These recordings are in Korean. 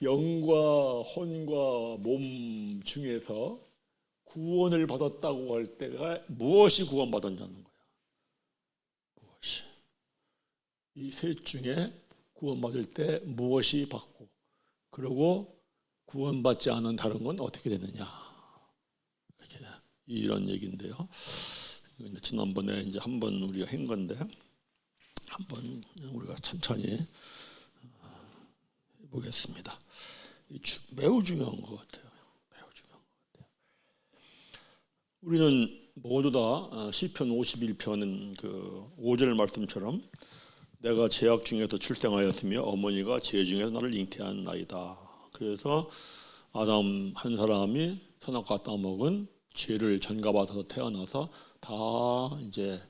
영과 혼과 몸 중에서 구원을 받았다고 할 때가 무엇이 구원받았냐는 거야. 무엇이. 이 셋 중에 구원받을 때 무엇이 받고, 그리고 구원받지 않은 다른 건 어떻게 되느냐. 이렇게 이런 얘기인데요. 지난번에 이제 한번 우리가 한 건데, 한번 우리가 천천히 해보겠습니다. 매우 중요한 것 같아요. 매우 중요한 것 같아요. 우리는 모두 다 시편 51편 그 5절 말씀처럼 내가 죄악 중에서 출생하였으며 어머니가 죄 중에서 나를 잉태한 나이다. 그래서 아담 한 사람이 선악과 따먹은 죄를 전가받아서 태어나서 다 이제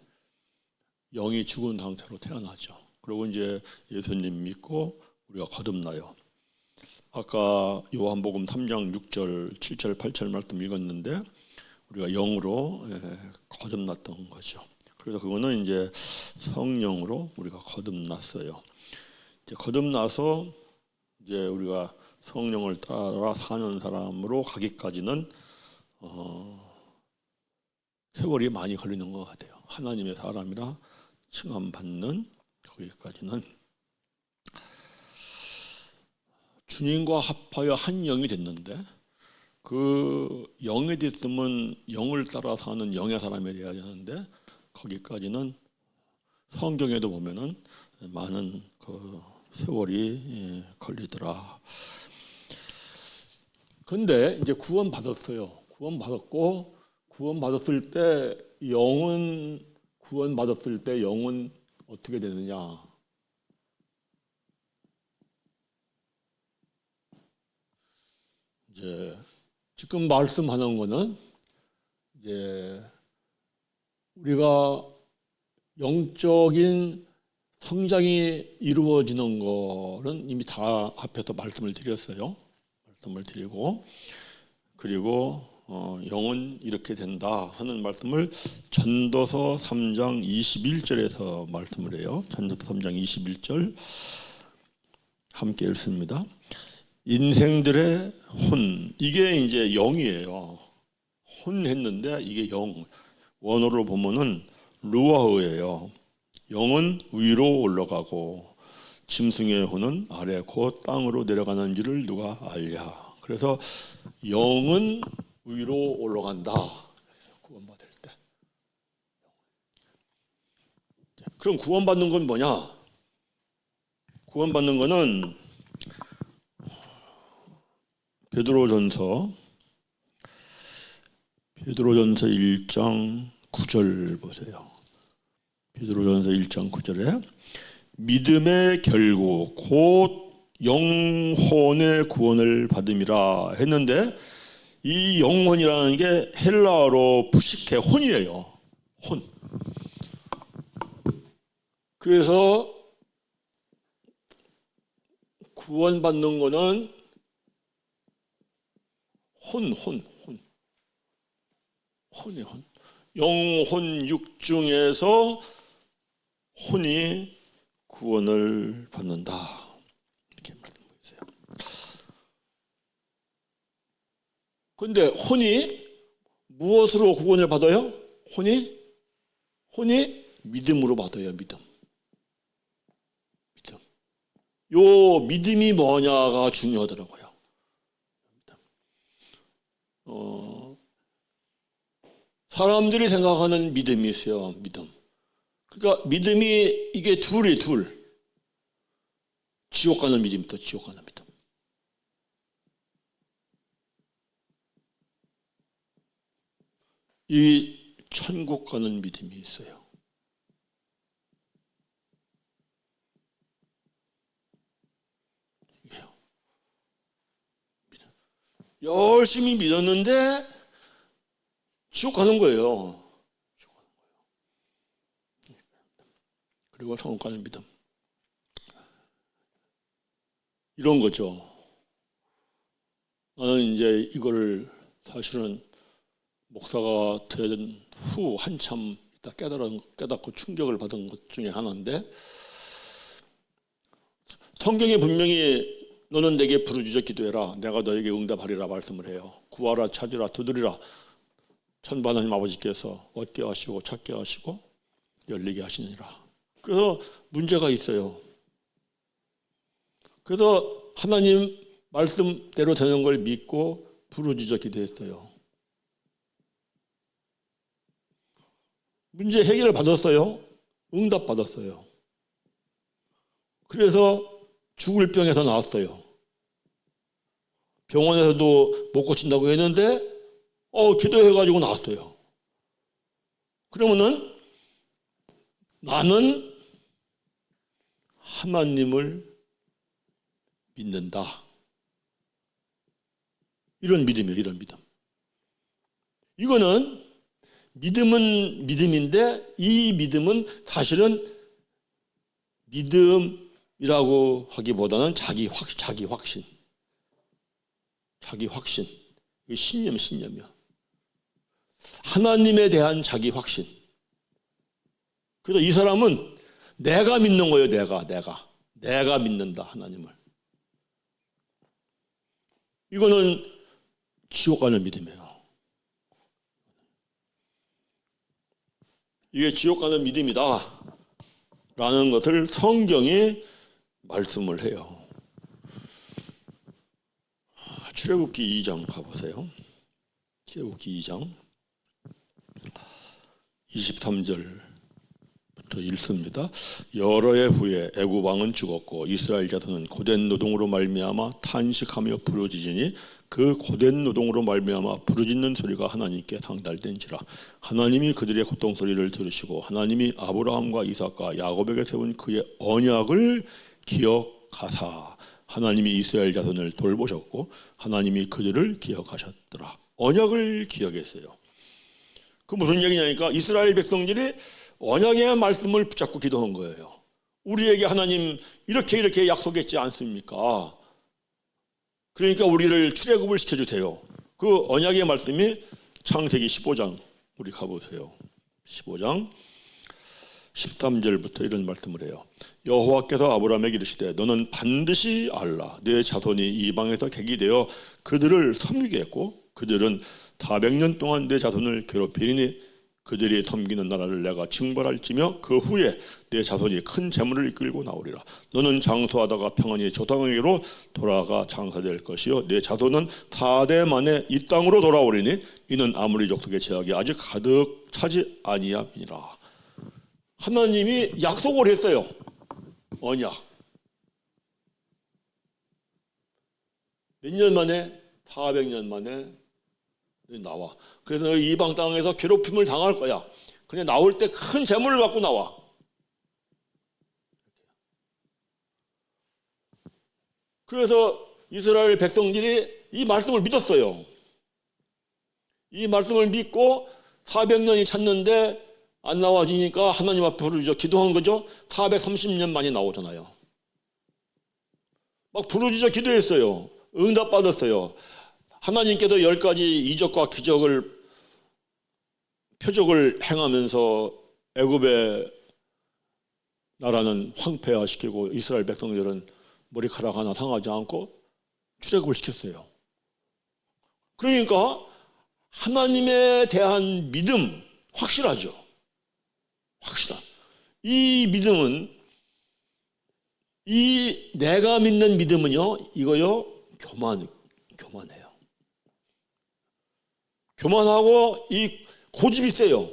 영이 죽은 상태로 태어나죠. 그리고 이제 예수님 믿고 우리가 거듭나요. 아까 요한복음 3장 6절, 7절, 8절 말씀 읽었는데 우리가 영으로 거듭났던 거죠. 그래서 그거는 이제 성령으로 우리가 거듭났어요. 이제 거듭나서 이제 우리가 성령을 따라 사는 사람으로 가기까지는 세월이 많이 걸리는 것 같아요. 하나님의 사람이라 칭함받는 거기까지는. 주님과 합하여 한 영이 됐는데 그 영이 됐으면 영을 따라 사는 영의 사람이 되어야 되는데 거기까지는 성경에도 보면은 많은 그 세월이 걸리더라. 근데 이제 구원받았어요. 구원받았고 구원받았을 때 영은 어떻게 되느냐? 이제 지금 말씀하는 거는 이제 우리가 영적인 성장이 이루어지는 거는 이미 다 앞에서 말씀을 드렸어요. 말씀을 드리고 그리고 영은 이렇게 된다 하는 말씀을 전도서 3장 21절에서 말씀을 해요. 전도서 3장 21절 함께 읽습니다. 인생들의 혼, 이게 이제 영이에요. 혼 했는데 이게 영. 원어로 보면은 루아흐예요. 영은 위로 올라가고 짐승의 혼은 아래 곧 땅으로 내려가는 줄을 누가 알랴. 그래서 영은 위로 올라간다. 구원받을 때. 그럼 구원받는 건 뭐냐? 구원받는 거는 베드로전서 1장 9절 보세요. 베드로전서 1장 9절에 믿음의 결국 곧 영혼의 구원을 받음이라 했는데 이 영혼이라는 게 헬라어로 푸시케 혼이에요. 혼. 그래서 구원받는 거는 혼이 혼. 영혼 육중에서 혼이 구원을 받는다. 이렇게 말씀하세요. 그런데 혼이 무엇으로 구원을 받아요? 혼이 믿음으로 받아요. 믿음. 요 믿음이 뭐냐가 중요하더라고요. 사람들이 생각하는 믿음이 있어요. 믿음. 그러니까 믿음이 이게 둘. 지옥 가는 믿음부터 지옥 가는 믿음. 이 천국 가는 믿음이 있어요. 이게요. 열심히 믿었는데 지옥 가는 거예요. 그리고 천국 가는 믿음. 이런 거죠. 나는 이제 이거를 사실은 목사가 된 후 한참 있다 깨닫고 충격을 받은 것 중에 하나인데 성경에 분명히 너는 내게 부르짖어 기도해라. 내가 너에게 응답하리라 말씀을 해요. 구하라, 찾으라, 두드리라. 천부 하나님 아버지께서 얻게 하시고 찾게 하시고 열리게 하시느니라. 그래서 문제가 있어요. 그래서 하나님 말씀대로 되는 걸 믿고 부르짖어 기도했어요. 문제 해결을 받았어요. 응답 받았어요. 그래서 죽을 병에서 나왔어요. 병원에서도 못 고친다고 했는데 기도해가지고 나왔어요. 그러면은 나는 하나님을 믿는다. 이런 믿음이에요. 이런 믿음. 이거는 믿음은 믿음인데 이 믿음은 사실은 믿음이라고 하기보다는 자기 확신. 자기 확신. 신념이야. 하나님에 대한 자기 확신. 그래서 이 사람은 내가 믿는 거예요. 내가 믿는다. 하나님을. 이거는 지옥 가는 믿음이에요. 이게 지옥 가는 믿음이다 라는 것을 성경이 말씀을 해요. 출애굽기 2장 가보세요. 출애굽기 2장 23절부터 읽습니다. 여러 해 후에 애굽 왕은 죽었고 이스라엘 자손은 고된 노동으로 말미암아 탄식하며 부르짖으니 그 고된 노동으로 말미암아 부르짖는 소리가 하나님께 상달된지라. 하나님이 그들의 고통 소리를 들으시고 하나님이 아브라함과 이삭과 야곱에게 세운 그의 언약을 기억하사 하나님이 이스라엘 자손을 돌보셨고 하나님이 그들을 기억하셨더라. 언약을 기억했어요. 그 무슨 얘기냐니까 이스라엘 백성들이 언약의 말씀을 붙잡고 기도한 거예요. 우리에게 하나님 이렇게 약속했지 않습니까? 그러니까 우리를 출애굽을 시켜주세요. 그 언약의 말씀이 창세기 15장 우리 가보세요. 15장 13절부터 이런 말씀을 해요. 여호와께서 아브라함에게 이르시되 너는 반드시 알라. 내 자손이 이방에서 객이 되어 그들을 섬기게 했고 그들은 400년 동안 내 자손을 괴롭히니 그들이 섬기는 나라를 내가 징벌할지며 그 후에 내 자손이 큰 재물을 이끌고 나오리라. 너는 장수하다가 평안히 조상에게로 돌아가 장사될 것이요 내 자손은 4대 만에 이 땅으로 돌아오리니 이는 아무리 족속의 제약이 아직 가득 차지 아니함이니라. 하나님이 약속을 했어요. 언약. 몇 년 만에? 400년 만에 나와. 그래서 이방 땅에서 괴롭힘을 당할 거야. 그냥 나올 때 큰 재물을 갖고 나와. 그래서 이스라엘 백성들이 이 말씀을 믿었어요. 이 말씀을 믿고 400년이 찼는데 안 나와지니까 하나님 앞에 부르짖어 기도한 거죠. 430년 만에 나오잖아요. 막 부르짖어 기도했어요. 응답 받았어요. 하나님께서 10가지 이적과 기적을 표적을 행하면서 애굽의 나라는 황폐화시키고 이스라엘 백성들은 머리카락 하나 상하지 않고 출애굽을 시켰어요. 그러니까 하나님에 대한 믿음 확실하죠. 확실한. 이 믿음은 이 내가 믿는 믿음은요 이거요 교만해요. 교만하고 이 고집이 세요.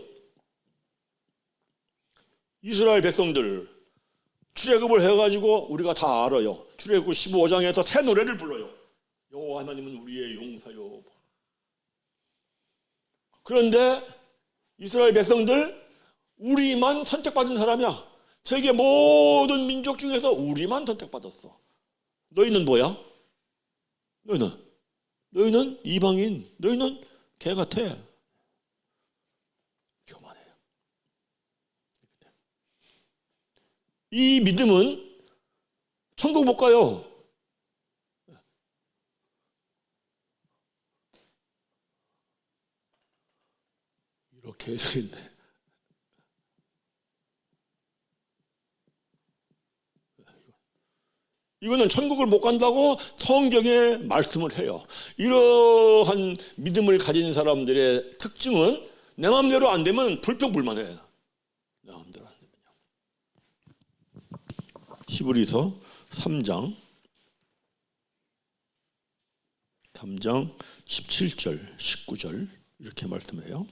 이스라엘 백성들 출애굽을 해가지고 우리가 다 알아요. 출애굽 15장에서 새 노래를 불러요. 여호와 하나님은 우리의 용사요. 그런데 이스라엘 백성들 우리만 선택받은 사람이야. 세계 모든 민족 중에서 우리만 선택받았어. 너희는 뭐야? 너희는 이방인. 너희는 개 같아. 교만해요. 이 믿음은 천국 못 가요. 이렇게 해서 있네. 이거는 천국을 못 간다고 성경에 말씀을 해요. 이러한 믿음을 가진 사람들의 특징은 내 마음대로 안 되면 불평불만해. 내 마음대로 안 되면요. 히브리서 3장 17절 19절 이렇게 말씀해요.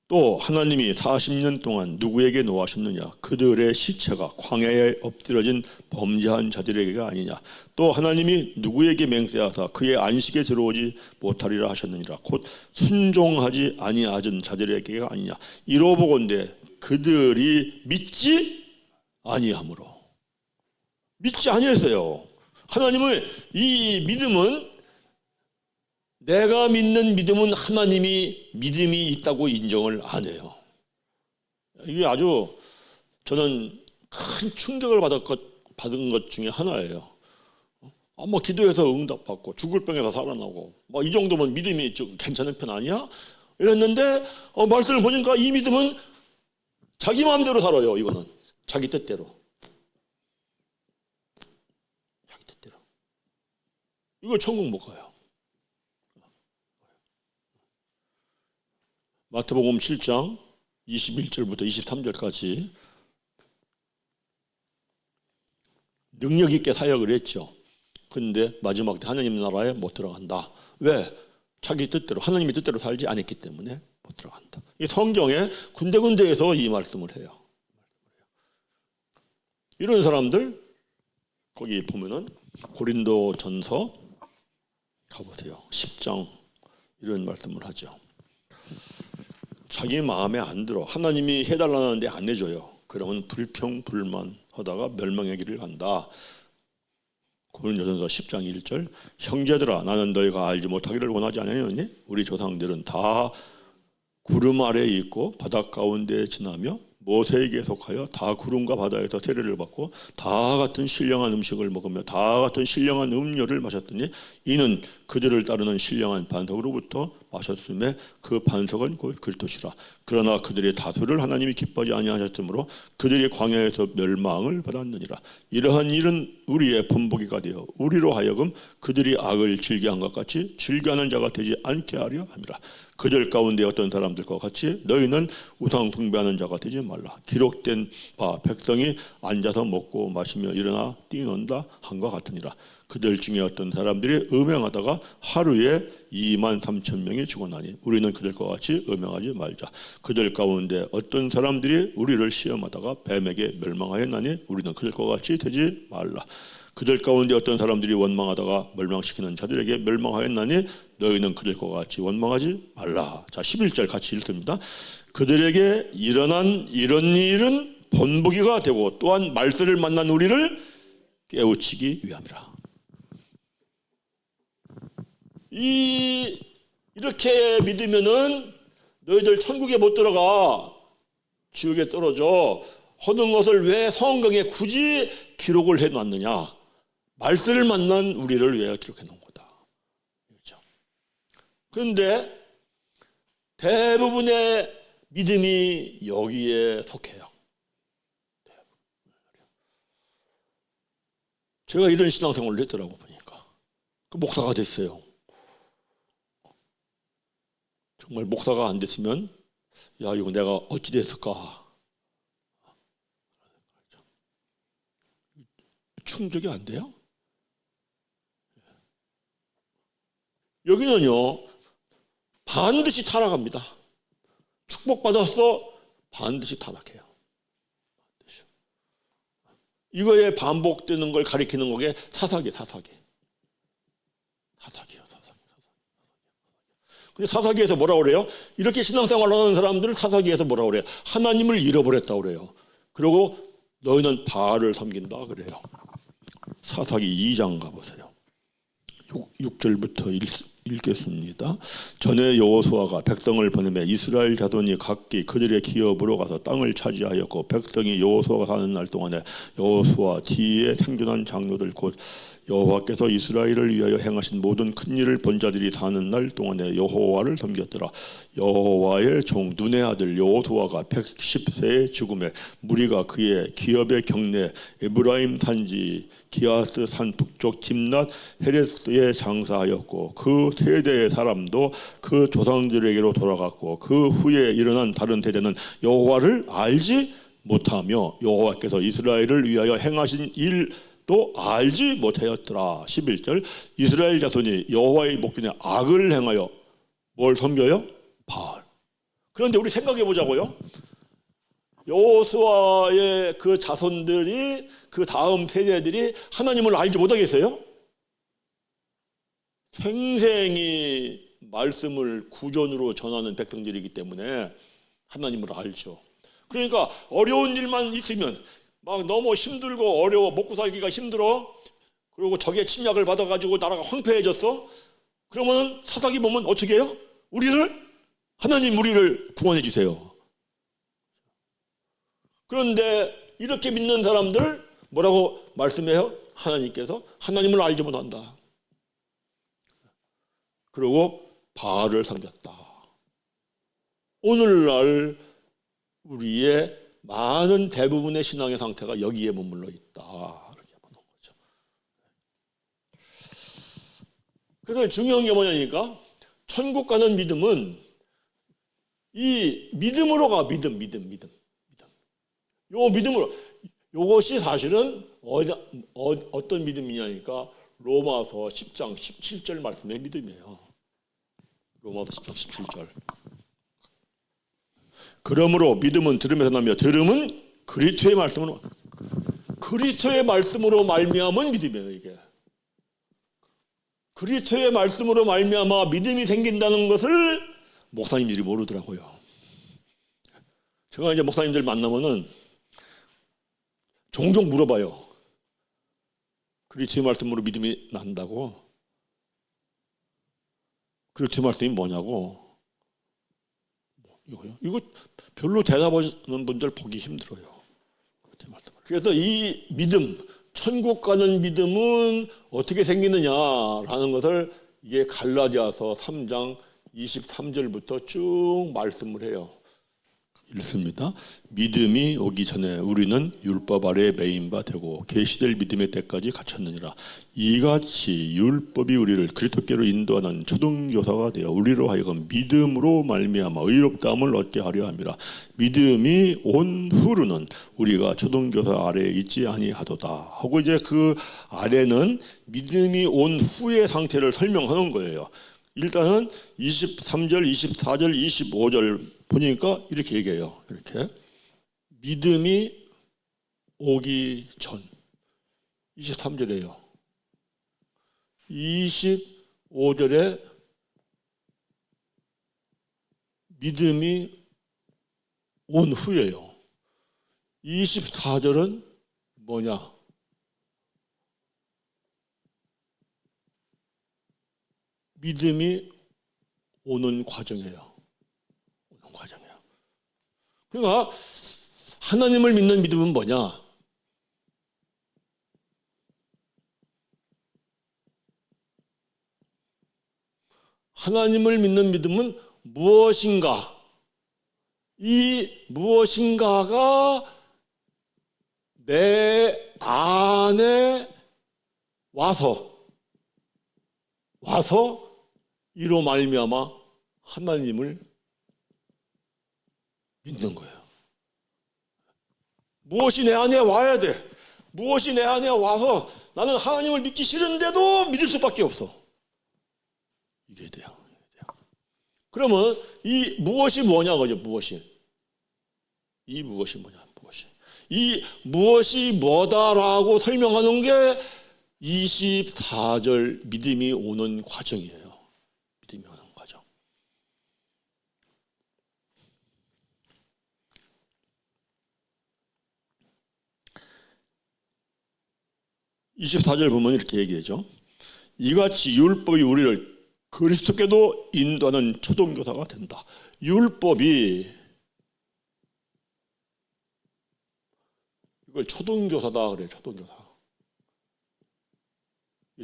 또 하나님이 40년 동안 누구에게 노하셨느냐? 그들의 시체가 광야에 엎드러진 범죄한 자들에게가 아니냐? 또 하나님이 누구에게 맹세하사 그의 안식에 들어오지 못하리라 하셨느니라? 곧 순종하지 아니하던 자들에게가 아니냐? 이로보건대 그들이 믿지 아니함으로. 믿지 아니했어요. 하나님의 이 믿음은, 내가 믿는 믿음은 하나님이 믿음이 있다고 인정을 안 해요. 이게 아주 저는 큰 충격을 받은 것 중에 하나예요. 뭐 기도해서 응답받고 죽을 병에서 살아나고 뭐 이 정도면 믿음이 좀 괜찮은 편 아니야? 이랬는데 말씀을 보니까 이 믿음은 자기 마음대로 살아요. 이거는 자기 뜻대로. 자기 뜻대로. 이거 천국 못 가요. 마태복음 7장 21절부터 23절까지 능력 있게 사역을 했죠. 그런데 마지막 때 하나님 나라에 못 들어간다. 왜? 자기 뜻대로, 하나님의 뜻대로 살지 않았기 때문에 못 들어간다. 이 성경에 군데군데에서 이 말씀을 해요. 이런 사람들 거기 보면은 고린도전서 가보세요. 10장 이런 말씀을 하죠. 자기 마음에 안 들어. 하나님이 해달라는데 안 해줘요. 그러면 불평불만하다가 멸망의 길을 간다. 고린도전서 10장 1절 형제들아 나는 너희가 알지 못하기를 원하지 않으니 우리 조상들은 다 구름 아래에 있고 바닷 가운데 지나며 모세에게 속하여 다 구름과 바다에서 세례를 받고 다 같은 신령한 음식을 먹으며 다 같은 신령한 음료를 마셨더니 이는 그들을 따르는 신령한 반석으로부터 마셨음에 그 반석은 곧 그리스도시라. 그러나 그들의 다수를 하나님이 기뻐하지 아니하셨으므로 그들이 광야에서 멸망을 받았느니라. 이러한 일은 우리의 본보기가 되어 우리로 하여금 그들이 악을 즐겨한 것 같이 즐겨하는 자가 되지 않게 하려 함이라. 그들 가운데 어떤 사람들과 같이 너희는 우상 숭배하는 자가 되지 말라. 기록된 바 백성이 앉아서 먹고 마시며 일어나 뛰논다 한과 같으니라. 그들 중에 어떤 사람들이 음행하다가 하루에 23,000명이 죽어나니 우리는 그들과 같이 음행하지 말자. 그들 가운데 어떤 사람들이 우리를 시험하다가 뱀에게 멸망하였나니 우리는 그들과 같이 되지 말라. 그들 가운데 어떤 사람들이 원망하다가 멸망시키는 자들에게 멸망하였나니 너희는 그들과 같이 원망하지 말라. 자, 11절 같이 읽습니다. 그들에게 일어난 이런 일은 본보기가 되고 또한 말세를 만난 우리를 깨우치기 위함이라. 이렇게 믿으면은 너희들 천국에 못 들어가, 지옥에 떨어져 하는 것을 왜 성경에 굳이 기록을 해놨느냐? 말세를 만난 우리를 위해 기록해 놓은 거다. 그렇죠? 그런데 대부분의 믿음이 여기에 속해요. 제가 이런 신앙생활을 했더라고 보니까. 그 목사가 됐어요. 정말 목사가 안 됐으면 야 이거 내가 어찌 됐을까? 충족이 안 돼요? 여기는요 반드시 타락합니다. 축복받았어 반드시 타락해요. 반드시. 이거에 반복되는 걸 가리키는 거게 사사기예요. 근데 사사기에서 뭐라고 그래요? 이렇게 신앙생활 하는 사람들을 사사기에서 뭐라고 그래요? 하나님을 잃어버렸다고 그래요. 그리고 너희는 바알을 섬긴다 그래요. 사사기 2장 가보세요. 6절부터 읽겠습니다. 전에 여호수아가 백성을 보내매 이스라엘 자손이 각기 그들의 기업으로 가서 땅을 차지하였고 백성이 여호수아가 사는 날 동안에 여호수아 뒤에 생존한 장로들 곧 여호와께서 이스라엘을 위하여 행하신 모든 큰 일을 본 자들이 사는 날 동안에 여호와를 섬겼더라. 여호와의 종 눈의 아들 여호수아가 110세의 죽음에 무리가 그의 기업의 경내 에브라임 산지 기아스 산 북쪽 timnat 헤레스에 장사하였고 그 세대의 사람도 그 조상들에게로 돌아갔고 그 후에 일어난 다른 세대는 여호와를 알지 못하며 여호와께서 이스라엘을 위하여 행하신 일도 알지 못하였더라. 11절 이스라엘 자손이 여호와의 목전에 악을 행하여 뭘 섬겨요? 바알. 그런데 우리 생각해 보자고요. 여호수아의 그 자손들이 그 다음 세대들이 하나님을 알지 못하겠어요? 생생히 말씀을 구전으로 전하는 백성들이기 때문에 하나님을 알죠. 그러니까 어려운 일만 있으면 막 너무 힘들고 어려워 먹고 살기가 힘들어. 그리고 적의 침략을 받아가지고 나라가 황폐해졌어. 그러면 사사기 보면 어떻게 해요? 하나님 우리를 구원해 주세요. 그런데 이렇게 믿는 사람들 뭐라고 말씀해요? 하나님께서 하나님을 알지 못한다. 그리고 바알을 섬겼다. 오늘날 우리의 많은 대부분의 신앙의 상태가 여기에 머물러 있다. 이렇게 보는 거죠. 그래서 중요한 게 뭐냐니까 천국 가는 믿음은 이 믿음으로 가. 믿음. 요 믿음으로. 요것이 사실은 어떤 믿음이냐니까 로마서 10장 17절 말씀의 믿음이에요. 로마서 10장 17절. 그러므로 믿음은 들음에서 나며 들음은 그리스도의 말씀으로 말미암은 믿음이에요. 이게 그리스도의 말씀으로 말미암아 믿음이 생긴다는 것을 목사님들이 모르더라고요. 제가 이제 목사님들 만나면은 종종 물어봐요. 그리스도의 말씀으로 믿음이 난다고? 그리스도의 말씀이 뭐냐고? 이거 별로 대답하는 분들 보기 힘들어요. 그래서 이 믿음, 천국 가는 믿음은 어떻게 생기느냐라는 것을 이게 갈라디아서 3장 23절부터 쭉 말씀을 해요. 읽습니다. 믿음이 오기 전에 우리는 율법 아래에 매인 바 되고 계시될 믿음의 때까지 갇혔느니라. 이같이 율법이 우리를 그리스도께로 인도하는 초등교사가 되어 우리로 하여금 믿음으로 말미암아 의롭다함을 얻게 하려 함이라. 믿음이 온 후로는 우리가 초등교사 아래에 있지 아니하도다 하고 이제 그 아래는 믿음이 온 후의 상태를 설명하는 거예요. 일단은 23절, 24절, 25절 보니까 이렇게 얘기해요. 이렇게 믿음이 오기 전 23절에요. 25절에 믿음이 온 후예요. 24절은 뭐냐? 믿음이 오는 과정이에요. 그러니까 하나님을 믿는 믿음은 뭐냐? 하나님을 믿는 믿음은 무엇인가? 이 무엇인가가 내 안에 와서 이로 말미암아 하나님을 믿는 거예요. 무엇이 내 안에 와야 돼. 무엇이 내 안에 와서 나는 하나님을 믿기 싫은데도 믿을 수밖에 없어. 이게 돼요. 그러면 이 무엇이 뭐냐 그죠? 이 무엇이 뭐냐? 이 무엇이 뭐다라고 설명하는 게 24절 믿음이 오는 과정이에요. 믿음이 오는 과정. 24절 보면 이렇게 얘기하죠. 이같이 율법이 우리를 그리스도께도 인도하는 초등교사가 된다. 율법이 이걸 초등교사다 그래요. 초등교사.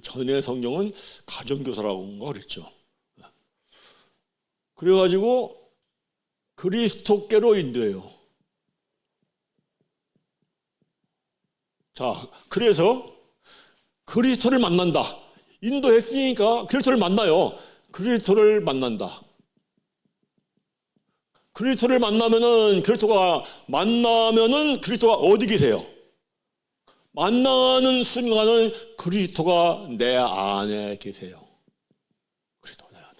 전에 성경은 가정교사라고 그랬죠. 그래가지고 그리스도께로 인도해요. 자, 그래서 그리스도를 만난다. 인도했으니까 그리스도를 만나요. 그리스도를 만난다. 그리스도를 만나면은 그리스도가 어디 계세요? 만나는 순간은 그리스도가 내 안에 계세요. 그리스도가 내 안에.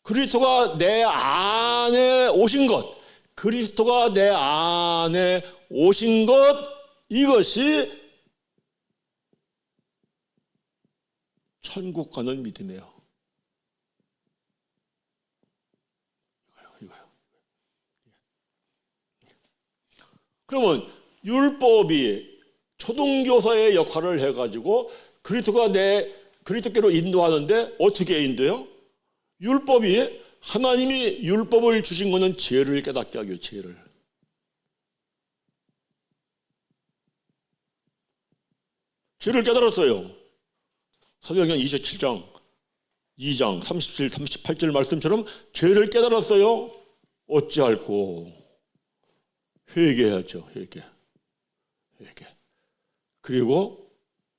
그리스도가 내 안에 오신 것, 그리스도가 내 안에 오신 것, 이것이 천국 가는 믿음이에요. 이거요. 그러면 율법이 초등교사의 역할을 해가지고 그리스도께로 인도하는데 어떻게 인도해요? 율법이 하나님이 율법을 주신 것은 죄를 깨닫게 하기요. 죄를 깨달았어요. 사도행전 27장 2장 37, 38절 말씀처럼 죄를 깨달았어요. 어찌할꼬? 회개해야죠. 회개. 그리고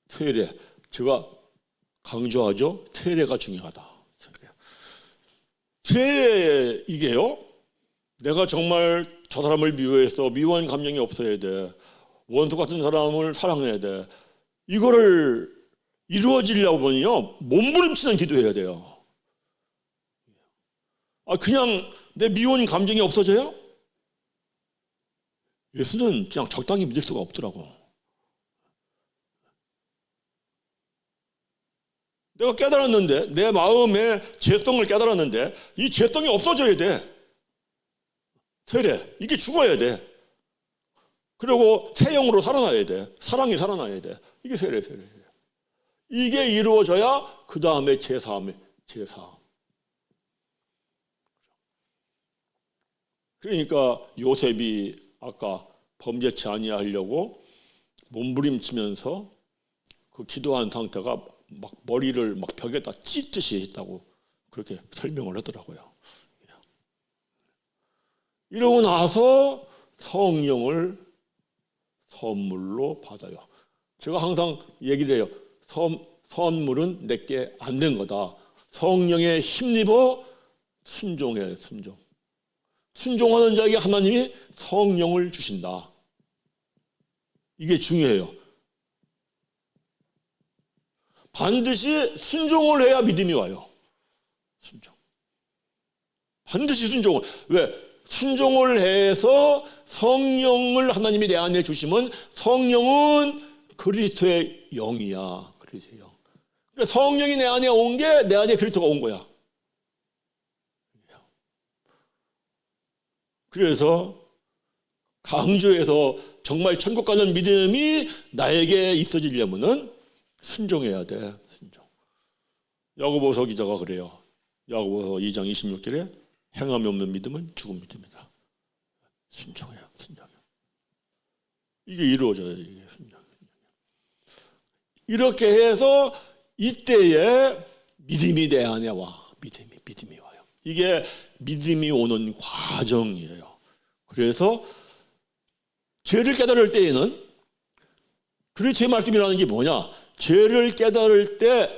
세례. 제가 강조하죠. 세례가 중요하다. 세례 이게요. 내가 정말 저 사람을 미워해서 미워한 감정이 없어야 돼. 원수 같은 사람을 사랑해야 돼. 이거를 이루어지려면요, 몸부림치는 기도해야 돼요. 그냥 내 미운 감정이 없어져요? 예수는 그냥 적당히 믿을 수가 없더라고. 내가 깨달았는데, 내 마음의 죄성을 깨달았는데, 이 죄성이 없어져야 돼. 세례, 이게 죽어야 돼. 그리고 새 영으로 살아나야 돼. 사랑이 살아나야 돼. 이게 세례. 이게 이루어져야 그 다음에 제사함. 그러니까 요셉이 아까 범죄치 아니하려고 몸부림치면서 그 기도한 상태가 막 머리를 막 벽에다 찢듯이 했다고 그렇게 설명을 하더라고요. 이러고 나서 성령을 선물로 받아요. 제가 항상 얘기를 해요. 선물은 내게 안 된 거다. 성령에 힘입어 순종해. 순종하는 자에게 하나님이 성령을 주신다. 이게 중요해요. 반드시 순종을 해야 믿음이 와요. 반드시 순종을. 왜? 순종을 해서 성령을 하나님이 내 안에 주시면 성령은 그리스도의 영이야. 그리스도의 영. 그러니까 성령이 내 안에 온 게 내 안에 그리스도가 온 거야. 그래서 강조해서 정말 천국 가는 믿음이 나에게 있어지려면은 순종해야 돼. 순종. 야고보서 기자가 그래요. 야고보서 2장 26절에 행함이 없는 믿음은 죽은 믿음이다. 순종해요. 이게 이루어져요. 이게 순종. 이렇게 해서 이때에 믿음이 내 안에 와. 믿음이 와요. 이게 믿음이 오는 과정이에요. 그래서 죄를 깨달을 때에는 그리스도의 말씀이라는 게 뭐냐? 죄를 깨달을 때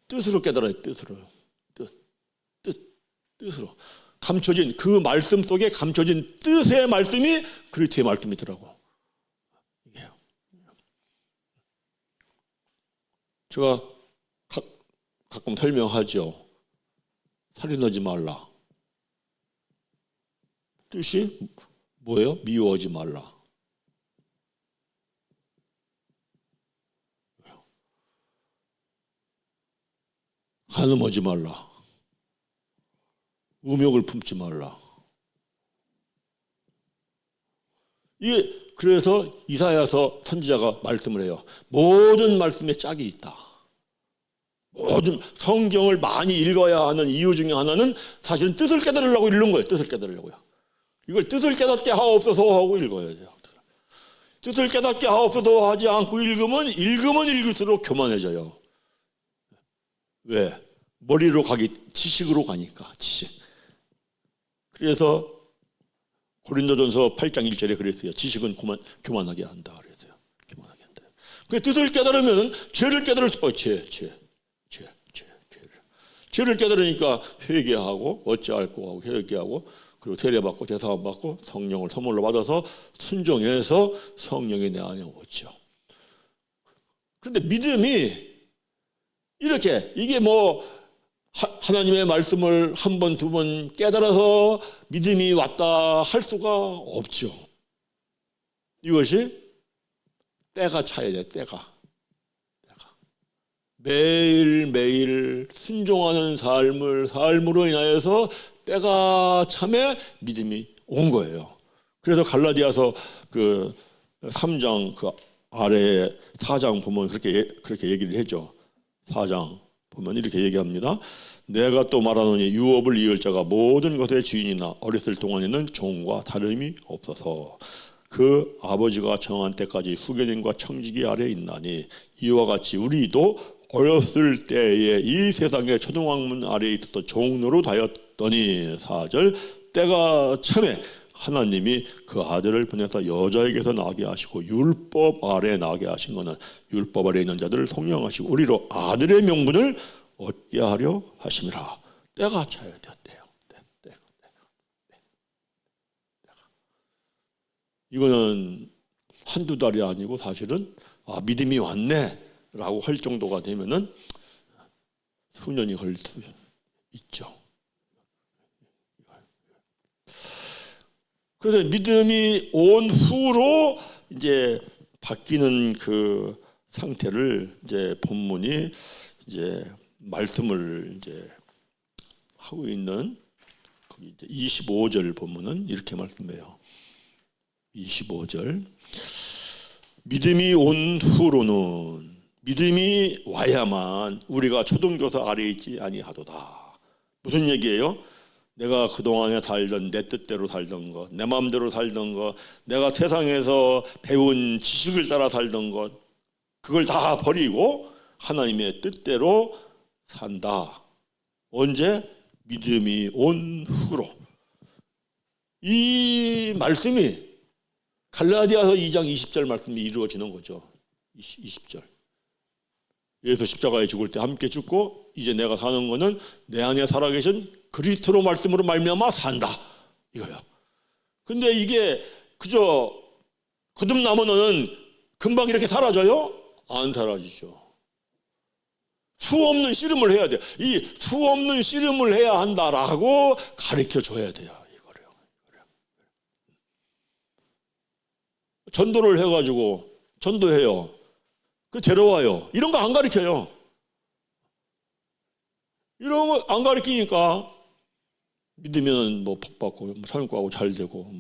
뜻으로 깨달아요. 뜻으로. 감춰진 그 말씀 속에 감춰진 뜻의 말씀이 그리스도의 말씀이더라고. 이게요. 제가 가끔 설명하죠. 살인하지 말라. 뜻이 뭐예요? 미워하지 말라. 간음하지 말라. 음욕을 품지 말라. 이게 그래서 이사야서 선지자가 말씀을 해요. 모든 말씀에 짝이 있다. 모든 성경을 많이 읽어야 하는 이유 중에 하나는 사실은 뜻을 깨달으려고 읽는 거예요. 뜻을 깨달으려고요. 이걸 뜻을 깨닫게 하옵소서 하고 읽어야 돼요. 뜻을 깨닫게 하옵소서 하지 않고 읽으면 읽을수록 교만해져요. 왜? 머리로 지식으로 가니까, 지식. 그래서 고린도전서 8장 1절에 그랬어요. 지식은 교만하게 한다 그랬어요. 교만하게 한다. 그 뜻을 깨달으면 죄를 깨달을 죄를 깨달으니까 회개하고 어찌할꼬 하고 회개하고 그리고 세례받고 제사함 받고 성령을 선물로 받아서 순종해서 성령이 내 안에 오죠. 그런데 믿음이 이렇게 이게 하나님의 말씀을 한 번, 두 번 깨달아서 믿음이 왔다 할 수가 없죠. 이것이 때가 차야 돼, 때가. 매일매일 순종하는 삶으로 인하여서 때가 참에 믿음이 온 거예요. 그래서 갈라디아서 그 3장 그 아래에 4장 보면 그렇게 얘기를 해줘. 4장 보면 이렇게 얘기합니다. 내가 또 말하노니 유업을 이을 자가 모든 것의 주인이나 어렸을 동안에는 종과 다름이 없어서 그 아버지가 정한 때까지 후계님과 청지기 아래에 있나니 이와 같이 우리도 어렸을 때에 이 세상의 초등학문 아래에 있었던 종노릇 하였더니 4절 때가 참에 하나님이 그 아들을 보내서 여자에게서 나게 하시고 율법 아래 나게 하신 것은 율법 아래 있는 자들을 성령하시고 우리로 아들의 명분을 얻게 하려 하심이라. 때가 차야 되었대요. 때가. 이거는 한두 달이 아니고 사실은 믿음이 왔네 라고 할 정도가 되면은 수년이 걸릴 수 있죠. 그래서 믿음이 온 후로 이제 바뀌는 그 상태를 이제 본문이 이제 말씀을 이제 하고 있는 거기 이제 25절 본문은 이렇게 말씀해요. 25절 믿음이 온 후로는 믿음이 와야만 우리가 초등교사 아래에 있지 아니하도다. 무슨 얘기예요? 내가 그동안에 살던 내 뜻대로 살던 것, 내 마음대로 살던 것, 내가 세상에서 배운 지식을 따라 살던 것, 그걸 다 버리고 하나님의 뜻대로 산다. 언제? 믿음이 온 후로. 이 말씀이 갈라디아서 2장 20절 말씀이 이루어지는 거죠. 20절. 예수 십자가에 죽을 때 함께 죽고 이제 내가 사는 거는 내 안에 살아계신 그리스도 말씀으로 말미암아 산다. 이거요. 근데 이게 그저 거듭나면은 금방 이렇게 사라져요? 안 사라지죠. 수 없는 씨름을 해야 돼요. 이 수 없는 씨름을 해야 한다라고 가르쳐 줘야 돼요. 이거래요. 전도를 해가지고 전도해요. 그 데려와요. 이런 거 안 가르쳐요. 이런 거 안 가르치니까 믿으면 복 받고 사용하고 잘 되고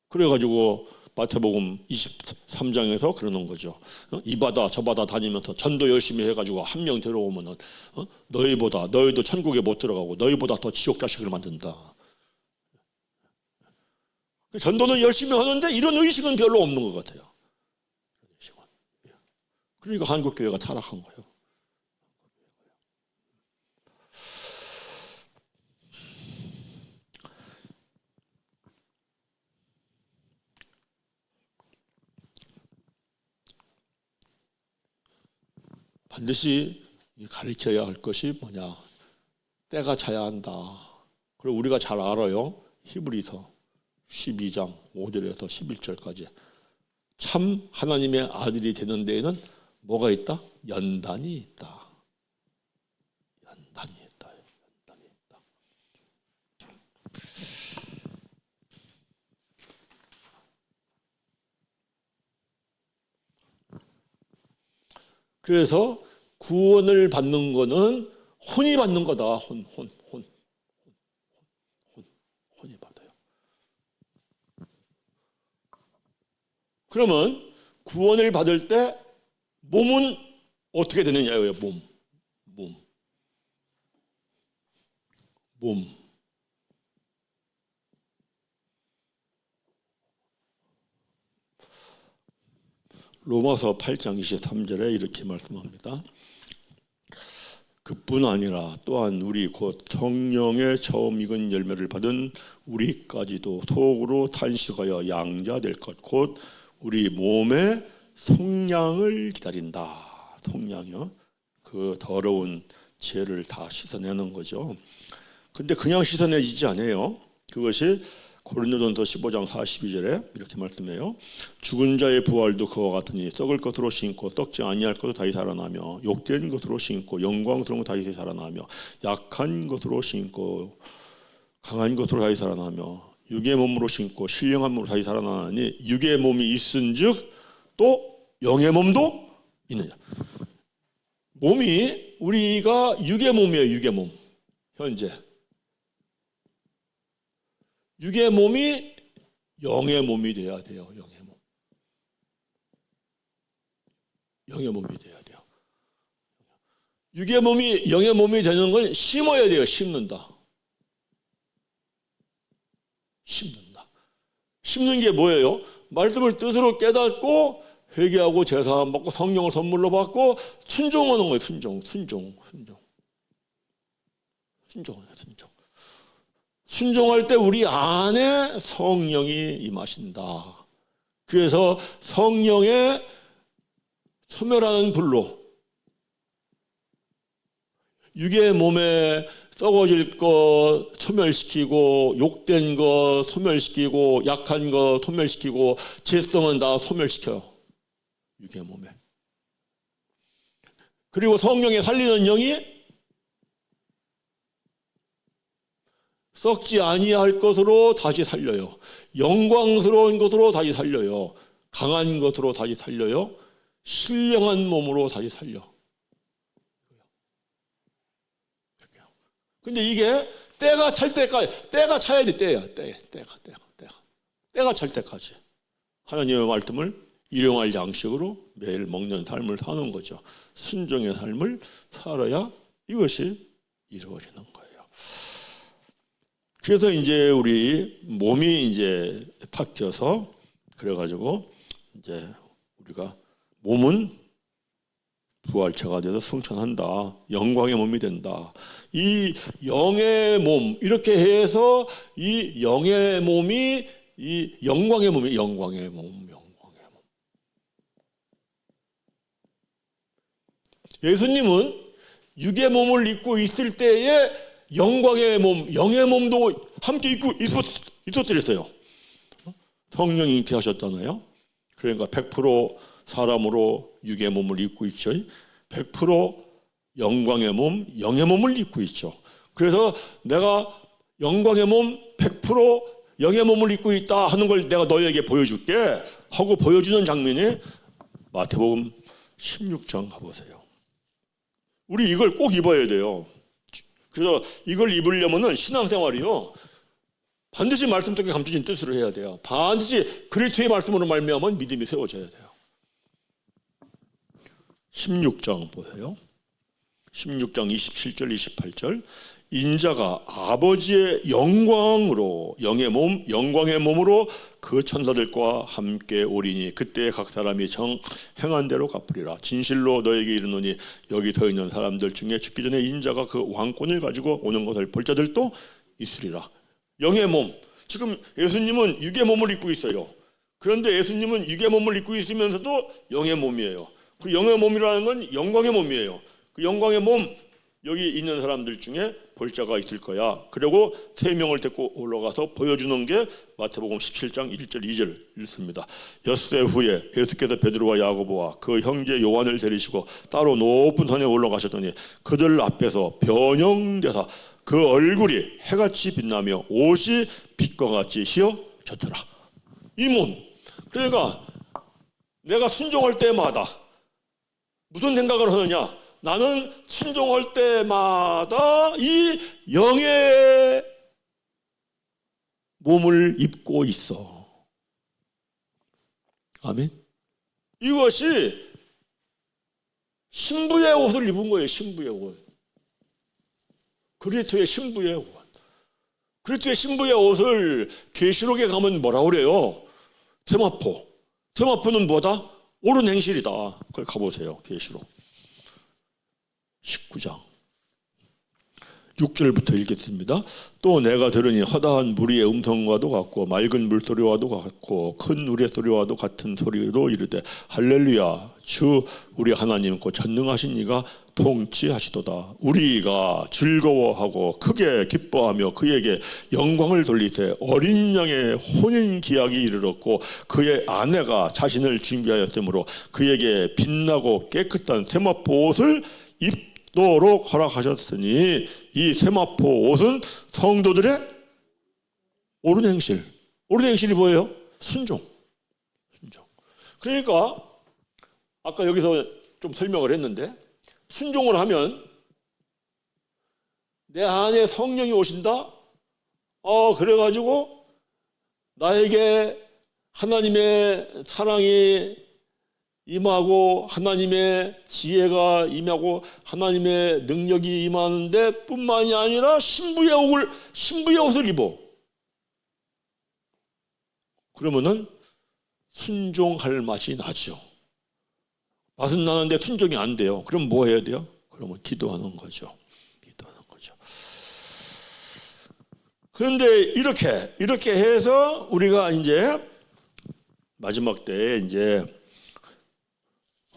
그래가지고 마태복음 23장에서 그러는 거죠. 이 바다 저 바다 다니면서 전도 열심히 해가지고 한 명 데려오면은 너희도 천국에 못 들어가고 너희보다 더 지옥 자식을 만든다. 전도는 열심히 하는데 이런 의식은 별로 없는 것 같아요. 그러니까 한국 교회가 타락한 거예요. 반드시 가르쳐야 할 것이 뭐냐? 때가 차야 한다. 그리고 우리가 잘 알아요. 히브리서 12장 5절에서 11절까지 참 하나님의 아들이 되는 데에는 뭐가 있다? 연단이 있다. 연단이 있다. 그래서 구원을 받는 거는 혼이 받는 거다. 혼이 받아요. 그러면 구원을 받을 때 몸은 어떻게 되느냐예요. 몸. 로마서 8장 23절에 이렇게 말씀합니다. 그뿐 아니라 또한 우리 곧 성령의 처음 익은 열매를 받은 우리까지도 속으로 탄식하여 양자될 것 곧 우리 몸의 속량을 기다린다. 속량이요. 그 더러운 죄를 다 씻어내는 거죠. 근데 그냥 씻어내지지 않아요. 그것이 고린도전서 15장 42절에 이렇게 말씀해요. 죽은 자의 부활도 그와 같으니 썩을 것으로 심고 썩지 아니할 것으로 다시 살아나며 욕된 것으로 심고 영광스러운 것으로 다시 살아나며 약한 것으로 심고 강한 것으로 다시 살아나며 육의 몸으로 심고 신령한 몸으로 다시 살아나니 육의 몸이 있은즉 또 영의 몸도 있느냐. 몸이 우리가 육의 몸이에요. 육의 몸. 현재 육의 몸이 영의 몸이 돼야 돼요. 영의 몸. 영의 몸이 돼야 돼요. 육의 몸이 영의 몸이 되는 건 심어야 돼요. 심는다. 심는다. 심는 게 뭐예요? 말씀을 뜻으로 깨닫고 회개하고 제사함 받고 성령을 선물로 받고 순종하는 거예요. 순종하는 순종. 순종할 때 우리 안에 성령이 임하신다. 그래서 성령의 소멸하는 불로 육의 몸에 썩어질 것 소멸시키고 욕된 것 소멸시키고 약한 것 소멸시키고 죄성은 다 소멸시켜요. 육의 몸에. 그리고 성령의 살리는 영이 썩지 아니할 것으로 다시 살려요. 영광스러운 것으로 다시 살려요. 강한 것으로 다시 살려요. 신령한 몸으로 다시 살려. 근데 이게 때가 찰 때까지, 때가 차야 돼. 때가 찰 때까지 하나님의 말씀을 일용할 양식으로 매일 먹는 삶을 사는 거죠. 순종의 삶을 살아야 이것이 이루어지는 거예요. 그래서 이제 우리 몸이 이제 바뀌어서 그래가지고 이제 우리가 몸은 부활체가 돼서 승천한다. 영광의 몸이 된다. 이 영의 몸 이렇게 해서 이 영의 몸이 이 영광의 몸이 영광의 몸. 예수님은 육의 몸을 입고 있을 때에 영광의 몸, 영의 몸도 함께 입고 있었더랬어요. 성령이 잉태하셨잖아요. 그러니까 100% 사람으로 육의 몸을 입고 있죠. 100% 영광의 몸, 영의 몸을 입고 있죠. 그래서 내가 영광의 몸 100% 영의 몸을 입고 있다 하는 걸 내가 너희에게 보여줄게 하고 보여주는 장면이 마태복음 16장 가보세요. 우리 이걸 꼭 입어야 돼요. 그래서 이걸 입으려면은 신앙생활이요. 반드시 말씀 속에 감춰진 뜻으로 해야 돼요. 반드시 그리스도의 말씀으로 말미암아 믿음이 세워져야 돼요. 16장 보세요. 16장 27절 28절 인자가 아버지의 영광으로 영광의 몸으로 그 천사들과 함께 오리니 그때 각 사람이 행한 대로 갚으리라. 진실로 너에게 이르노니 여기 서 있는 사람들 중에 죽기 전에 인자가 그 왕권을 가지고 오는 것을 볼 자들도 있으리라. 영의 몸. 지금 예수님은 육의 몸을 입고 있어요. 그런데 예수님은 육의 몸을 입고 있으면서도 영의 몸이에요. 그 영의 몸이라는 건 영광의 몸이에요. 그 영광의 몸 여기 있는 사람들 중에 볼 자가 있을 거야. 그리고 3명을 데리고 올라가서 보여주는 게 마태복음 17장 1절 2절 읽습니다. 엿새 후에 예수께서 베드로와 야고보와 그 형제 요한을 데리시고 따로 높은 산에 올라가셨더니 그들 앞에서 변형되사 그 얼굴이 해같이 빛나며 옷이 빛과 같이 휘어졌더라. 이 몸. 그러니까 내가 순종할 때마다 무슨 생각을 하느냐? 나는 순종할 때마다 이 영의 몸을 입고 있어. 아멘. 이것이 신부의 옷을 입은 거예요. 신부의 옷. 그리스도의 신부의 옷. 그리스도의 신부의 옷을 계시록에 가면 뭐라 그래요? 세마포. 세마포는 뭐다? 옳은 행실이다. 그걸 가보세요. 계시록 19장 6절부터 읽겠습니다. 또 내가 들으니 허다한 무리의 음성과도 같고 맑은 물소리와도 같고 큰 우레 소리와도 같은 소리로 이르되 할렐루야 주 우리 하나님 곧 전능하신 이가 통치하시도다. 우리가 즐거워하고 크게 기뻐하며 그에게 영광을 돌리되 어린 양의 혼인 기약이 이르렀고 그의 아내가 자신을 준비하였으므로 그에게 빛나고 깨끗한 세마포 옷을 입도록 허락하셨으니 이 세마포 옷은 성도들의 옳은 행실. 옳은 행실이 뭐예요? 순종. 그러니까 아까 여기서 좀 설명을 했는데 순종을 하면 내 안에 성령이 오신다. 그래가지고 나에게 하나님의 사랑이 임하고 하나님의 지혜가 임하고 하나님의 능력이 임하는데 뿐만이 아니라 신부의 옷을 입어. 그러면은 순종할 맛이 나죠. 맛은 나는데 순종이 안 돼요. 그럼 뭐 해야 돼요? 그러면 기도하는 거죠. 그런데 이렇게 해서 우리가 이제 마지막 때에 이제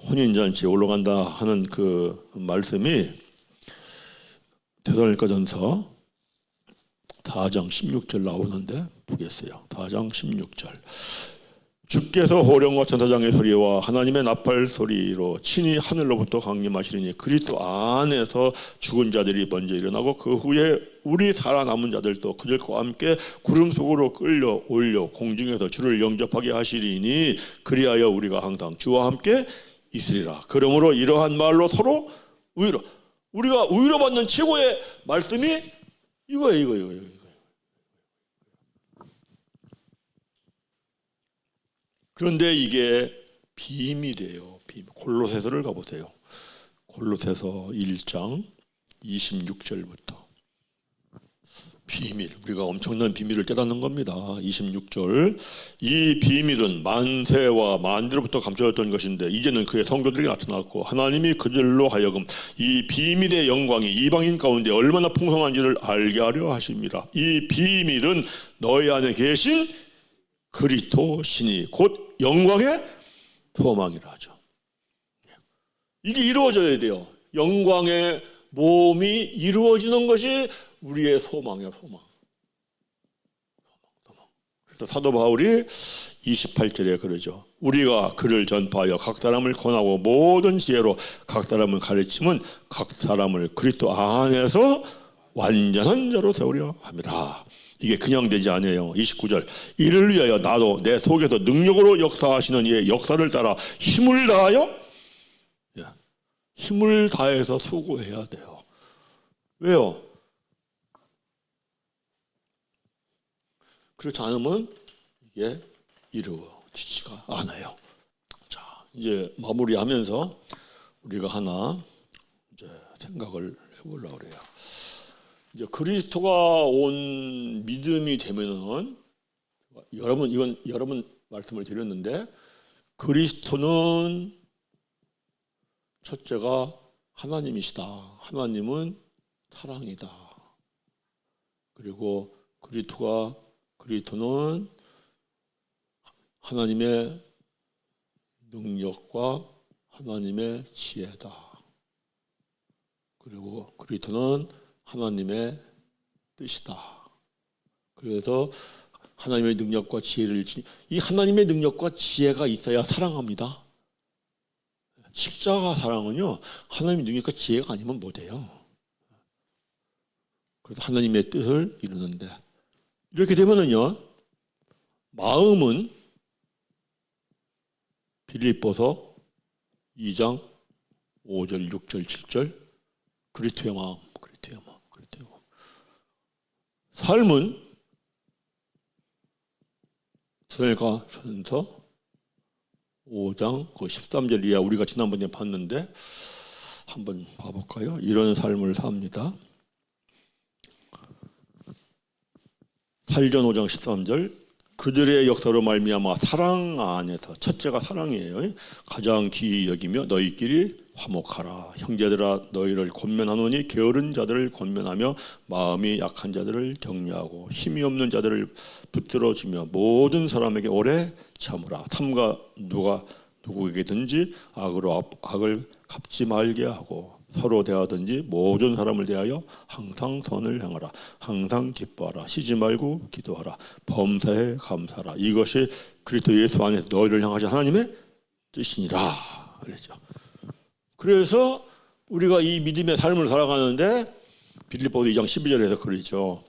혼인잔치에 올라간다 하는 그 말씀이 데살로니가전서 4장 16절 나오는데 보겠어요. 4장 16절 주께서 호령과 천사장의 소리와 하나님의 나팔 소리로 친히 하늘로부터 강림하시리니 그리스도 안에서 죽은 자들이 먼저 일어나고 그 후에 우리 살아남은 자들도 그들과 함께 구름 속으로 끌려 올려 공중에서 주를 영접하게 하시리니 그리하여 우리가 항상 주와 함께 있으리라. 그러므로 이러한 말로 서로 우리가 위로받는 최고의 말씀이 이거예요. 그런데 이게 비밀이에요. 골로새서를 가보세요. 골로새서 1장 26절부터 비밀, 우리가 엄청난 비밀을 깨닫는 겁니다. 26절 이 비밀은 만세와 만대로부터 감춰졌던 것인데 이제는 그의 성도들에게 나타났고 하나님이 그들로 하여금 이 비밀의 영광이 이방인 가운데 얼마나 풍성한지를 알게 하려 하심이라. 이 비밀은 너희 안에 계신 그리스도 신이 곧 영광의 소망이라 하죠. 이게 이루어져야 돼요. 영광의 몸이 이루어지는 것이 우리의 소망이야, 소망. 그래서 사도 바울이 28절에 그러죠. 우리가 그를 전파하여 각 사람을 권하고 모든 지혜로 각 사람을 가르치면 각 사람을 그리스도 안에서 완전한 자로 세우려 함이라. 이게 그냥 되지 않아요. 29절 이를 위하여 나도 내 속에서 능력으로 역사하시는 이의 역사를 따라 힘을 다해서 수고해야 돼요. 왜요? 그렇지 않으면 이게 이루어지지가 않아요. 자, 이제 마무리하면서 우리가 하나 이제 생각을 해보려고 그래요. 이제 그리스도가 온 믿음이 되면은 여러분 말씀을 드렸는데 그리스도는 첫째가 하나님이시다. 하나님은 사랑이다. 그리고 그리스도는 하나님의 능력과 하나님의 지혜다. 그리고 그리스도는 하나님의 뜻이다. 그래서 하나님의 능력과 지혜를 이 하나님의 능력과 지혜가 있어야 사랑합니다. 십자가 사랑은요 하나님의 능력과 지혜가 아니면 못해요. 그래서 하나님의 뜻을 이루는데 이렇게 되면은요 마음은 빌립보서 2장 5절 6절 7절 그리스도의 마음 삶은 데살로니가전서 5장 13절 이하 우리가 지난번에 봤는데 한번 봐볼까요? 이런 삶을 삽니다. 8전 5장 13절 그들의 역사로 말미암아 사랑 안에서, 첫째가 사랑이에요. 가장 귀히 여기며 너희끼리 화목하라. 형제들아 너희를 권면하노니 게으른 자들을 권면하며 마음이 약한 자들을 격려하고 힘이 없는 자들을 붙들어주며 모든 사람에게 오래 참으라. 탐가 누구에게든지 악을 갚지 말게 하고 서로 대하든지 모든 사람을 대하여 항상 선을 행하라. 항상 기뻐하라. 쉬지 말고 기도하라. 범사에 감사하라. 이것이 그리스도 예수 안에서 너희를 향하신 하나님의 뜻이니라 그랬죠. 그래서 우리가 이 믿음의 삶을 살아가는데 빌립보서 2장 12절에서 그러죠.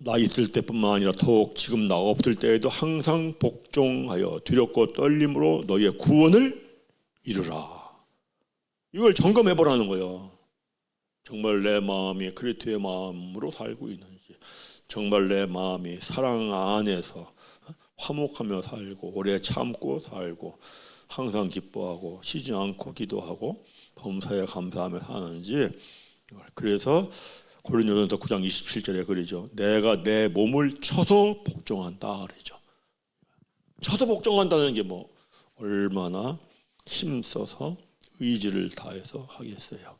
나 있을 때뿐만 아니라 더욱 지금 나 없을 때에도 항상 복종하여 두렵고 떨림으로 너희의 구원을 이루라. 이걸 점검해 보라는 거예요. 정말 내 마음이 그리스도의 마음으로 살고 있는지, 정말 내 마음이 사랑 안에서 화목하며 살고 오래 참고 살고 항상 기뻐하고 쉬지 않고 기도하고 범사에 감사하며 사는지. 그래서 고린도전서 9장 27절에 그러죠. 내가 내 몸을 쳐서 복종한다 그러죠. 쳐서 복종한다는 게 뭐 얼마나 힘써서 의지를 다해서 하겠어요.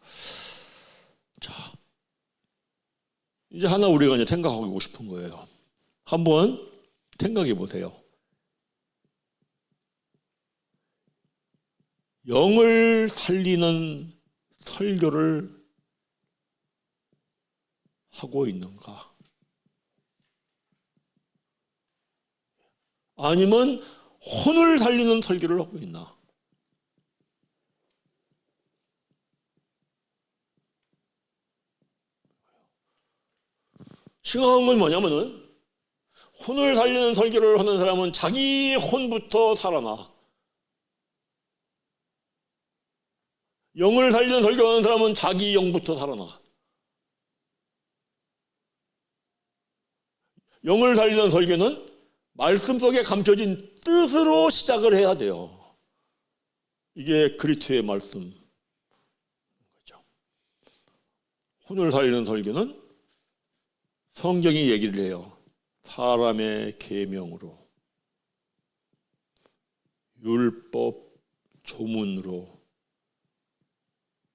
자, 이제 하나 우리가 이제 생각하고 싶은 거예요. 한번 생각해 보세요. 영을 살리는 설교를 하고 있는가? 아니면 혼을 살리는 설교를 하고 있나? 심각한 건 뭐냐면은 혼을 살리는 설교를 하는 사람은 자기 혼부터 살아나. 영을 살리는 설교하는 사람은 자기 영부터 살아나. 영을 살리는 설교는 말씀 속에 감춰진 뜻으로 시작을 해야 돼요. 이게 그리스도의 말씀. 혼을 살리는 설교는 성경이 얘기를 해요. 사람의 계명으로, 율법 조문으로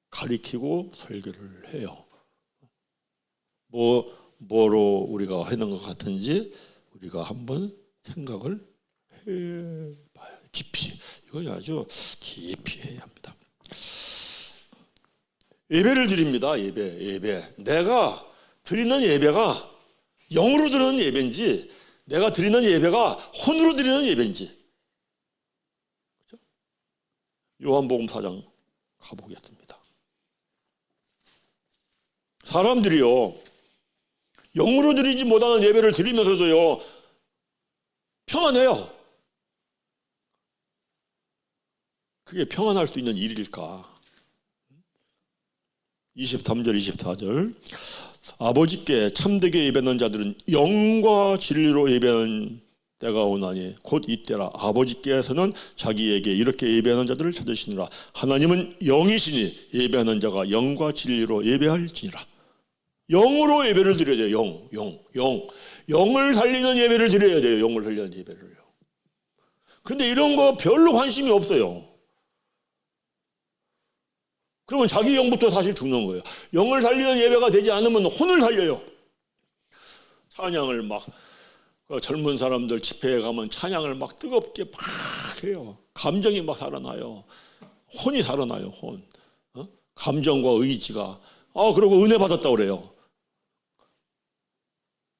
가리키고 설교를 해요. 뭐로 우리가 하는 것 같은지 우리가 한번 생각을 해봐요. 깊이. 이거 아주 깊이 해야 합니다. 예배를 드립니다. 예배. 내가 드리는 예배가 영으로 드리는 예배인지, 내가 드리는 예배가 혼으로 드리는 예배인지. 그렇죠? 요한복음 4장 가보겠습니다. 사람들이요, 영으로 드리지 못하는 예배를 드리면서도요, 평안해요. 그게 평안할 수 있는 일일까? 23절, 24절. 아버지께 참되게 예배하는 자들은 영과 진리로 예배하는 때가 오나니 곧 이때라. 아버지께서는 자기에게 이렇게 예배하는 자들을 찾으시니라. 하나님은 영이시니 예배하는 자가 영과 진리로 예배할지니라. 영으로 예배를 드려야 돼요. 영을 살리는 예배를 드려야 돼요. 영을 살리는 예배를요. 그런데 이런 거 별로 관심이 없어요. 그러면 자기 영부터 사실 죽는 거예요. 영을 살리는 예배가 되지 않으면 혼을 살려요. 찬양을 막, 젊은 사람들 집회에 가면 찬양을 막 뜨겁게 막 해요. 감정이 막 살아나요. 혼이 살아나요, 혼. 감정과 의지가. 그리고 은혜 받았다고 그래요.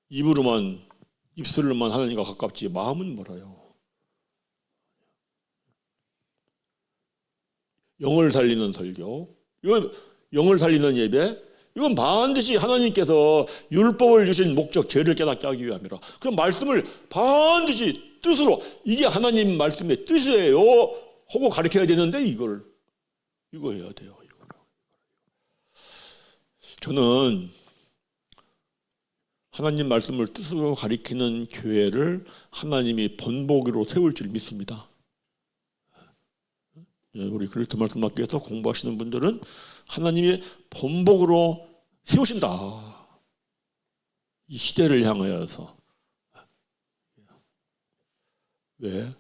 입술로만 하나님과 가깝지 마음은 멀어요. 영을 살리는 설교, 이건 영을 살리는 예배, 이건 반드시 하나님께서 율법을 주신 목적, 죄를 깨닫게 하기 위함이라. 그럼 말씀을 반드시 뜻으로, 이게 하나님 말씀의 뜻이에요 하고 가르쳐야 되는데 이거 해야 돼요. 저는 하나님 말씀을 뜻으로 가리키는 교회를 하나님이 본보기로 세울 줄 믿습니다. 우리 그리스도 말씀 맞기 위해서 공부하시는 분들은 하나님이 본보기로 세우신다. 이 시대를 향하여서 왜?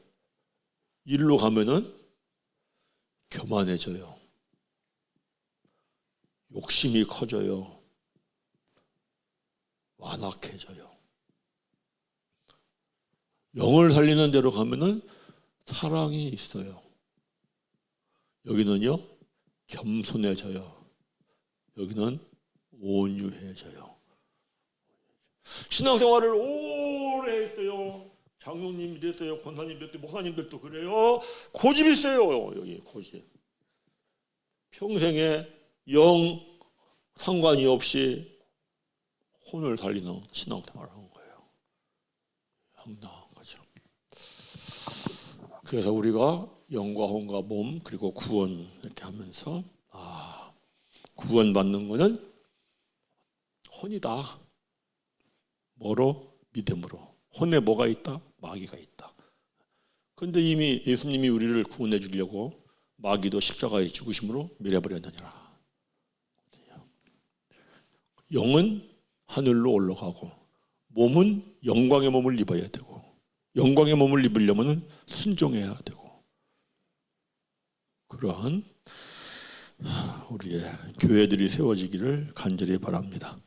일로 가면은 교만해져요. 욕심이 커져요. 완악해져요. 영을 살리는 데로 가면은 사랑이 있어요. 여기는요, 겸손해져요. 여기는 온유해져요. 신앙생활을 오래 했어요. 장로님이 됐어요. 권사님 됐어요. 목사님들도 그래요. 고집 있어요. 여기 고집. 평생에 영 상관이 없이 혼을 살리는 신앙생활을 하는 거예요. 황당한 거죠. 그래서 우리가 영과 혼과 몸 그리고 구원 이렇게 하면서 구원 받는 거는 혼이다. 뭐로? 믿음으로. 혼에 뭐가 있다? 마귀가 있다. 그런데 이미 예수님이 우리를 구원해 주려고 마귀도 십자가에 죽으심으로 밀어버렸느니라. 영은 하늘로 올라가고 몸은 영광의 몸을 입어야 되고 영광의 몸을 입으려면 순종해야 되고 그러한 우리의 교회들이 세워지기를 간절히 바랍니다.